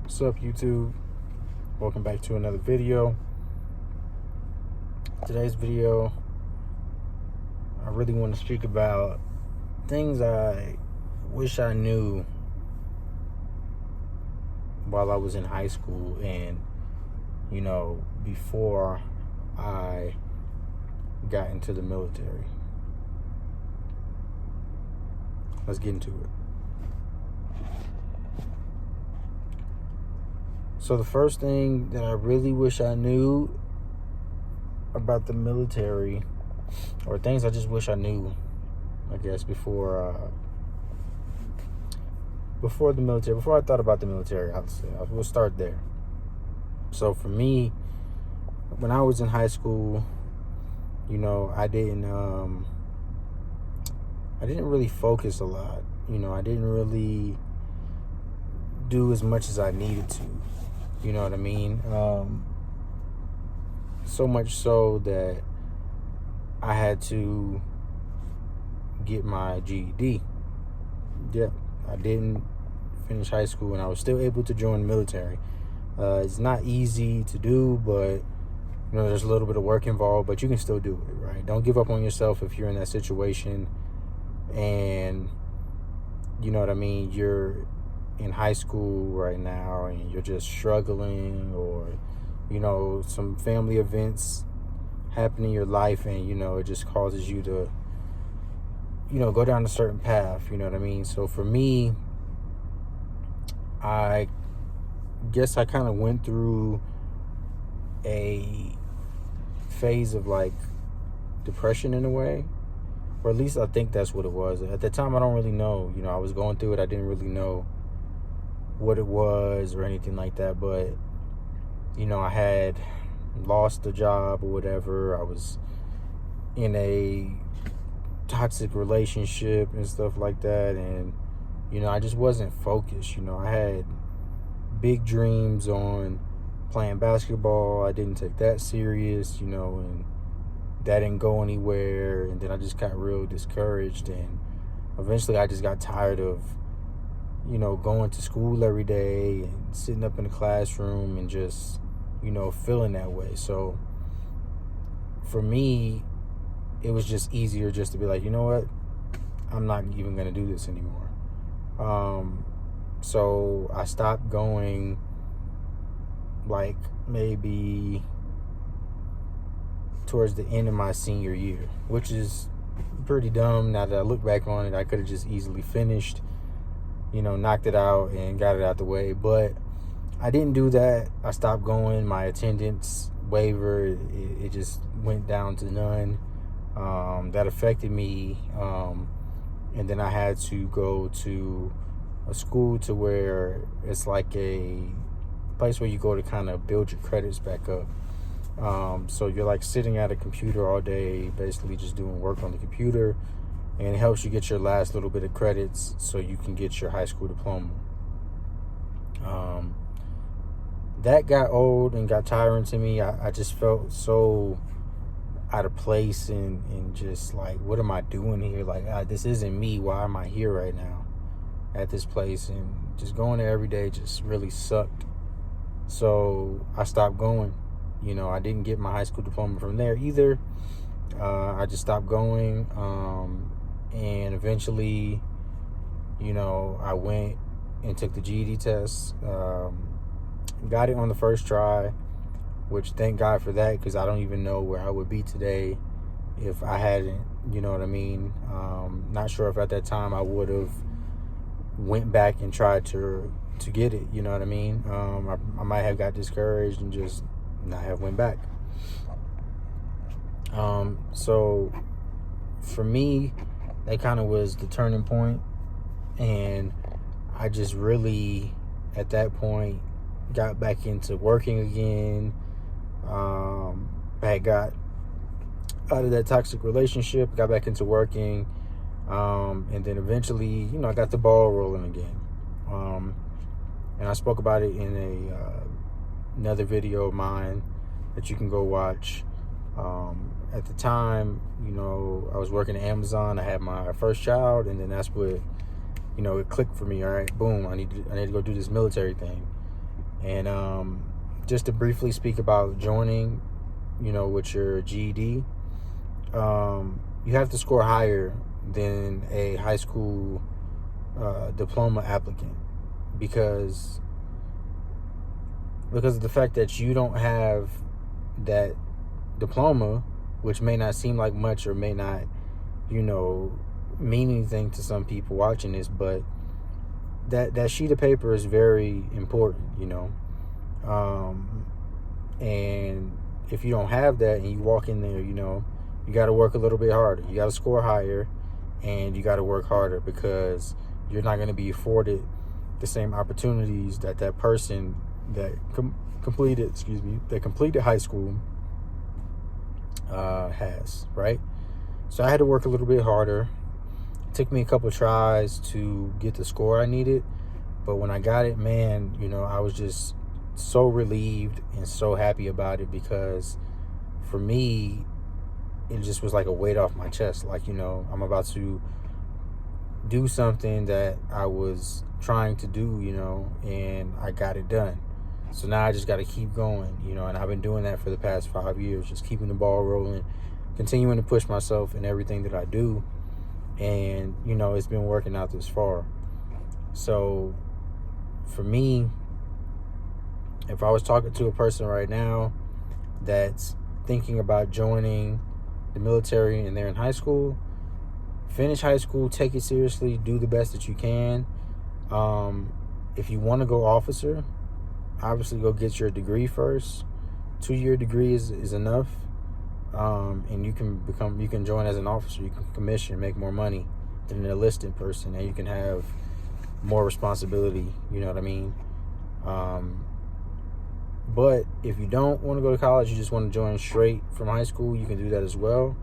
What's up, YouTube? Welcome back to another video. Today's video, I really want to speak about things I wish I knew while I was in high school and, before I got into the military. Let's get into it. So the first thing that I really wish I knew about the military, or things I just wish I knew, I guess, before the military, before I thought about the military, we'll start there. So for me, when I was in high school, I didn't really focus a lot. I didn't really do as much as I needed to. You know what I mean? So much so that I had to get my GED. Yeah, I didn't finish high school, and I was still able to join the military. It's not easy to do, but there's a little bit of work involved, but you can still do it, right? Don't give up on yourself if you're in that situation, and you know what I mean, you're in high school right now and you're just struggling, or some family events happen in your life, and it just causes you to go down a certain path. You know what I mean? So for me, I guess I kind of went through a phase of like depression in a way, or at least I think that's what it was. At the time, I don't really know. I was going through it. I didn't really know what it was or anything like that, but I had lost a job or whatever. I was in a toxic relationship and stuff like that, and I just wasn't focused. I had big dreams on playing basketball. I didn't take that serious, and that didn't go anywhere, and then I just got real discouraged, and eventually I just got tired of going to school every day and sitting up in the classroom and just, feeling that way. So for me, it was just easier just to be like, you know what? I'm not even going to do this anymore. So I stopped going like maybe towards the end of my senior year, which is pretty dumb. Now that I look back on it, I could have just easily finished, knocked it out and got it out the way. But I didn't do that. I stopped going. My attendance wavered. It just went down to none. That affected me. And then I had to go to a school to where it's like a place where you go to kind of build your credits back up. So you're like sitting at a computer all day, basically just doing work on the computer, and it helps you get your last little bit of credits so you can get your high school diploma. That got old and got tiring to me. I just felt so out of place and just like, what am I doing here? Like, this isn't me. Why am I here right now at this place? And just going there every day just really sucked. So I stopped going. I didn't get my high school diploma from there either. I just stopped going. And eventually, I went and took the GED test. Got it on the first try, which thank God for that, because I don't even know where I would be today if I hadn't, you know what I mean? Not sure if at that time I would have went back and tried to get it, you know what I mean? I might have got discouraged and just not have went back. So for me, that kind of was the turning point, and I just really at that point got back into working again. I got out of that toxic relationship, got back into working, and then eventually, I got the ball rolling again. And I spoke about it in another video of mine that you can go watch. At the time, I was working at Amazon. I had my first child, and then that's what, it clicked for me. All right, boom, I need to go do this military thing. And just to briefly speak about joining, with your GED, you have to score higher than a high school diploma applicant because of the fact that you don't have that diploma, which may not seem like much or may not, mean anything to some people watching this, but that sheet of paper is very important, and if you don't have that and you walk in there, you got to work a little bit harder. You got to score higher, and you got to work harder because you're not going to be afforded the same opportunities that person that completed high school has, right? So I had to work a little bit harder. It took me a couple tries to get the score I needed, but when I got it, man, I was just so relieved and so happy about it because for me, it just was like a weight off my chest. Like, I'm about to do something that I was trying to do, and I got it done. So now I just got to keep going, and I've been doing that for the past 5 years, just keeping the ball rolling, continuing to push myself in everything that I do. And, it's been working out this far. So for me, if I was talking to a person right now that's thinking about joining the military and they're in high school, finish high school, take it seriously, do the best that you can. If you want to go officer, obviously go get your degree first. 2-year degree is enough. And you can join as an officer. You can commission, make more money than an enlisted person, and you can have more responsibility. You know what I mean? But if you don't want to go to college, you just want to join straight from high school, you can do that as well.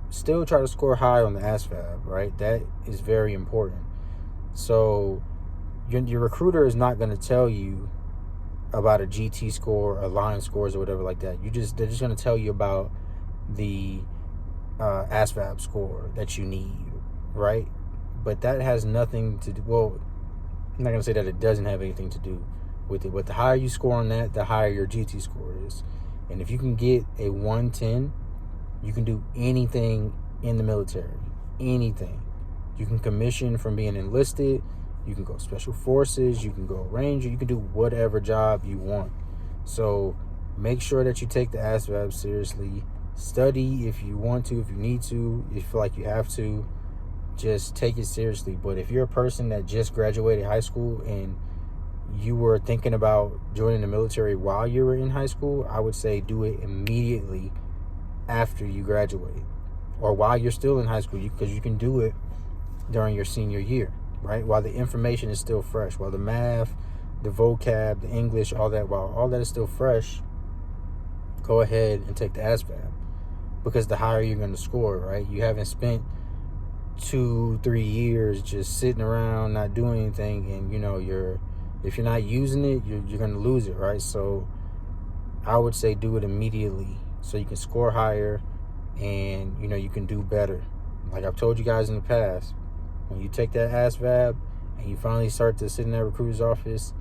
Still try to score high on the ASVAB, right? That is very important. So your recruiter is not going to tell you about a GT score, or line scores, or whatever like that. They're just going to tell you about the ASVAB score that you need, right? But that has nothing to do. Well, I'm not going to say that it doesn't have anything to do with it, but the higher you score on that, the higher your GT score is. And if you can get a 110, you can do anything in the military. Anything. You can commission from being enlisted. You can go special forces. You can go ranger. You can do whatever job you want. So make sure that you take the ASVAB seriously. Study if you want to, if you need to, if you feel like you have to. Just take it seriously. But if you're a person that just graduated high school and you were thinking about joining the military while you were in high school, I would say do it immediately after you graduate, or while you're still in high school, because you can do it during your senior year, right? While the information is still fresh, while the math, the vocab, the English, while all that is still fresh, go ahead and take the ASVAB, because the higher you're going to score, right? You haven't spent 2-3 years just sitting around not doing anything, and if you're not using it, you're going to lose it, right? So I would say do it immediately so you can score higher and, you can do better. Like I've told you guys in the past, when you take that ASVAB and you finally start to sit in that recruiter's office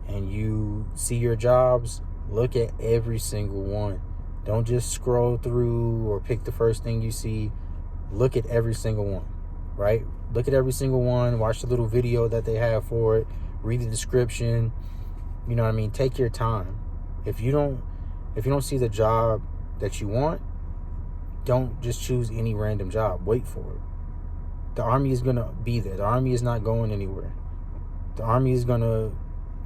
and you see your jobs, look at every single one. Don't just scroll through or pick the first thing you see. Look at every single one, right? Look at every single one. Watch the little video that they have for it. Read the description. You know what I mean? Take your time. If you don't see the job that you want, don't just choose any random job. Wait for it. The Army is going to be there. The Army is not going anywhere. The Army is going to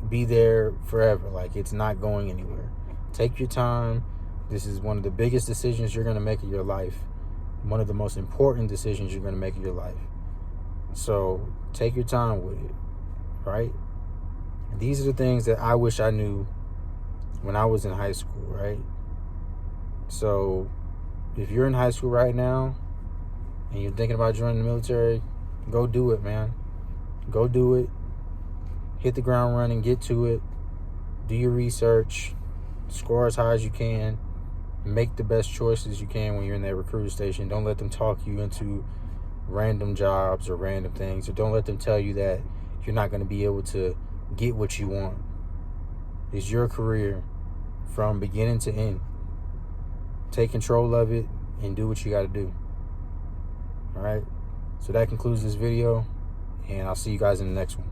be there forever. Like, it's not going anywhere. Take your time. This is one of the biggest decisions you're going to make in your life. One of the most important decisions you're going to make in your life. So take your time with it, right? These are the things that I wish I knew when I was in high school, right? So if you're in high school right now and you're thinking about joining the military, go do it, man. Go do it. Hit the ground running, get to it. Do your research. Score as high as you can. Make the best choices you can when you're in that recruiter station. Don't let them talk you into random jobs or random things. Or don't let them tell you that you're not going to be able to get what you want. is your career from beginning to end. Take control of it and do what you got to do. All right. So that concludes this video, and I'll see you guys in the next one.